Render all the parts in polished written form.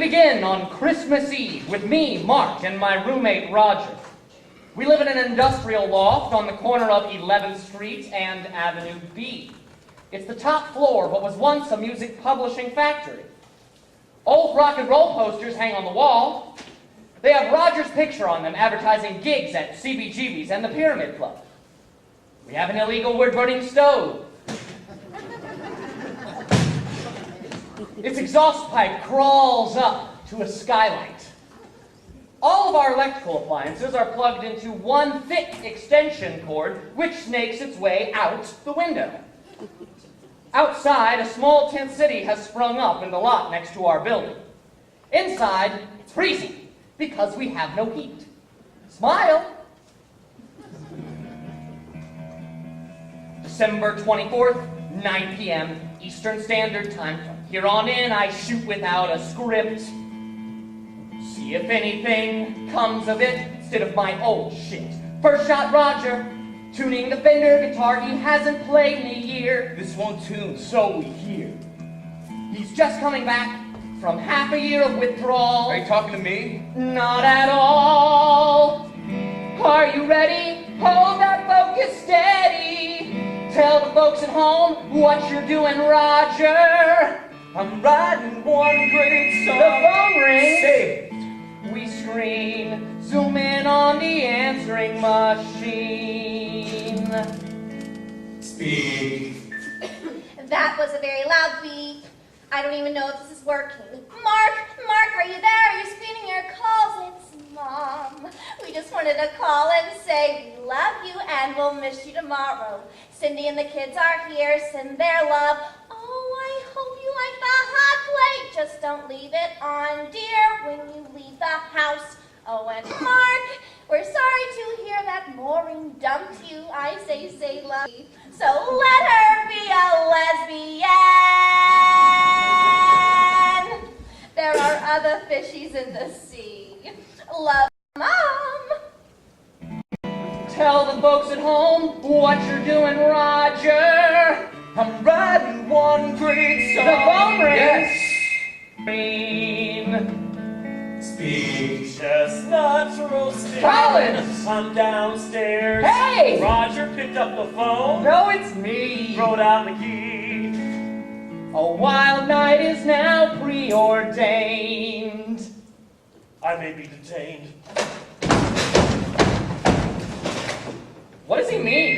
begin on Christmas Eve with me, Mark, and my roommate, Roger. We live in an industrial loft on the corner of 11th Street and Avenue B. It's the top floor of what was once a music publishing factory. Old rock and roll posters hang on the wall. They have Roger's picture on them advertising gigs at CBGB's and the Pyramid Club. We have an illegal wood-burning stove. Its exhaust pipe crawls up to a skylight. All of our electrical appliances are plugged into one thick extension cord which snakes its way out the window. Outside, a small tent city has sprung up in the lot next to our building. Inside, it's freezing because we have no heat. Smile! December 24th, 9 p.m. Eastern Standard Time. From here on in, I shoot without a script. See if anything comes of it instead of my old shit. First shot, Roger. Tuning the Fender guitar he hasn't played in a year. This won't tune, so we hear. He's just coming back from half a year of withdrawal. Are you talking to me? Not at all. Are you ready? Hold that focus steady. Tell the folks at home what you're doing, Roger. I'm writing one great song. The phone rings. Saved. We screen. Zoom in on the answering machine. Speak. That was a very loud beep. I don't even know if this is working. Mark, are you there? Are you screening your calls? It's Mom. We just wanted to call and say we love you and we'll miss you tomorrow. Cindy and the kids are here. Send their love. Oh, I hope you like the hot plate. Just don't leave it on, dear, when you leave the house. Oh, and Mark, we're sorry to hear that Maureen dumped you. I say love you. So let her be a lesbian. There are other fishies in the sea. Love, Mom. Tell the folks at home what you're doing, Roger. I'm writing one great song. The phone rings. Yes. Speak. Chestnuts roasting. Collins! I'm downstairs. Hey! Roger picked up the phone. No, it's me. Wrote out the key. A wild night is now preordained. I may be detained. What does he mean?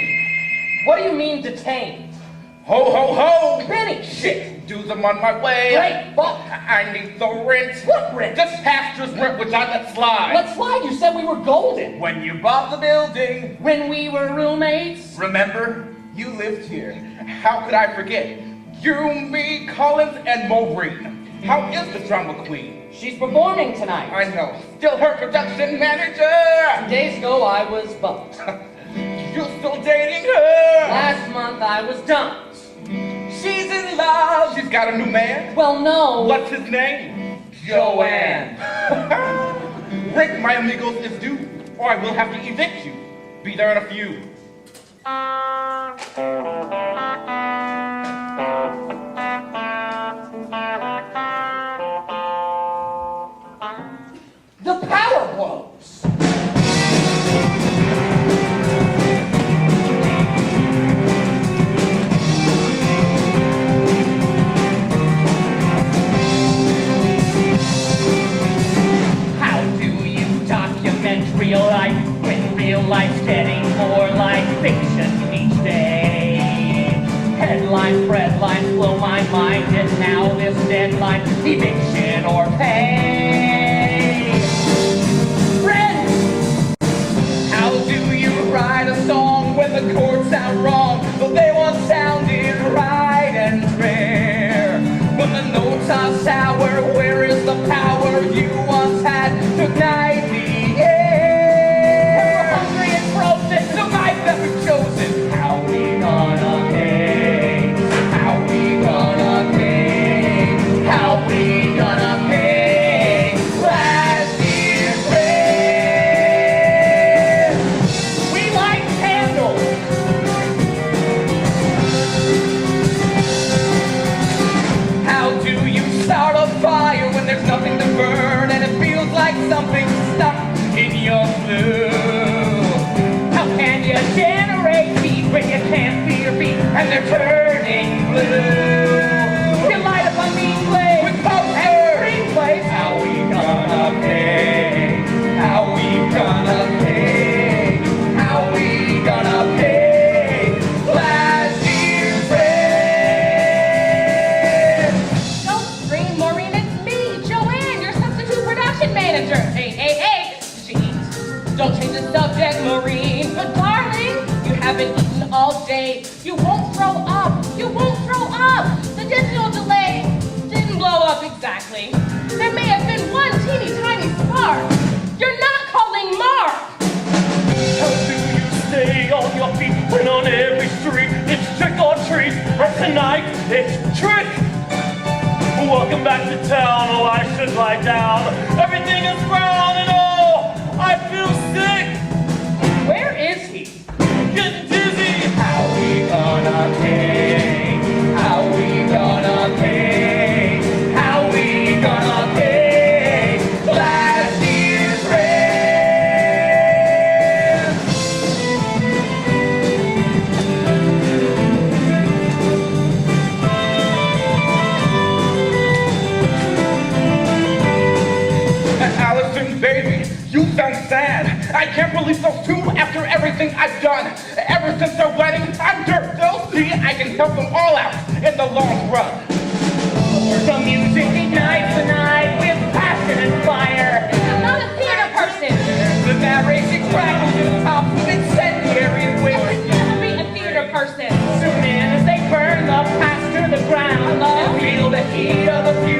What do you mean detained? Ho, ho, ho! Benny! Shit! Dudes, I'm on my way. Great fuck! I need the rent. What rent? This pastor's rent which I let slide. Let slide? You said we were golden. When you bought the building. When we were roommates. Remember? You lived here. How could I forget? You, me, Collins, and Maureen. How is the drama queen? She's performing tonight. I know. Still her production manager. 2 days ago, I was bumped. You still dating her? Last month, I was dumped. She's in love. She's got a new man. Well, no. What's his name? Joanne. Rent, my amigos, is due, or I will have to evict you. Be there in a few. The power blows. Real life, when real life's getting more like fiction each day. Headlines, breadlines blow my mind, and now this deadline, eviction or pay. Friends, how do you write a song when the chords sound wrong, though they once sounded right and fair? When the notes are sour, where is the power you once had to ignite the air? The life that we've chosen. How we gonna pay? How we gonna pay? How we gonna pay? Last year's rent. We light candles. are turning blue. You light up on mean plays With posters. and screenplays. How we gonna pay? How we gonna pay? How we gonna pay? Last year's rent. Don't scream, Maureen, it's me, Joanne, your substitute production manager. Hey, hey, hey, jeez. Don't change the subject, Maureen. But darling, you haven't eaten all day. You won't throw up. You won't throw up. The digital delay didn't blow up exactly. There may have been one teeny tiny spark. You're not calling Mark. How do you stay on your feet when on every street it's trick or treat? And tonight it's trick. Welcome back to town. Oh, I should lie down. Everything is brown and oh, I feel sick. Where is he? Getting dizzy. How we gonna pay? How we gonna pay? How we gonna pay? Last year's Allison, baby, you sound sad. I can't release those two after everything I've done. Ever since their wedding, I'm dirt. They'll see I can help them all out in the long run. The music ignites the night with passion and fire. I'm not a theater person. The narration crackles and pops with incendiary I wit. could never be a theater person. Soon as they burn the past to the ground, Hello? and feel the heat of the future.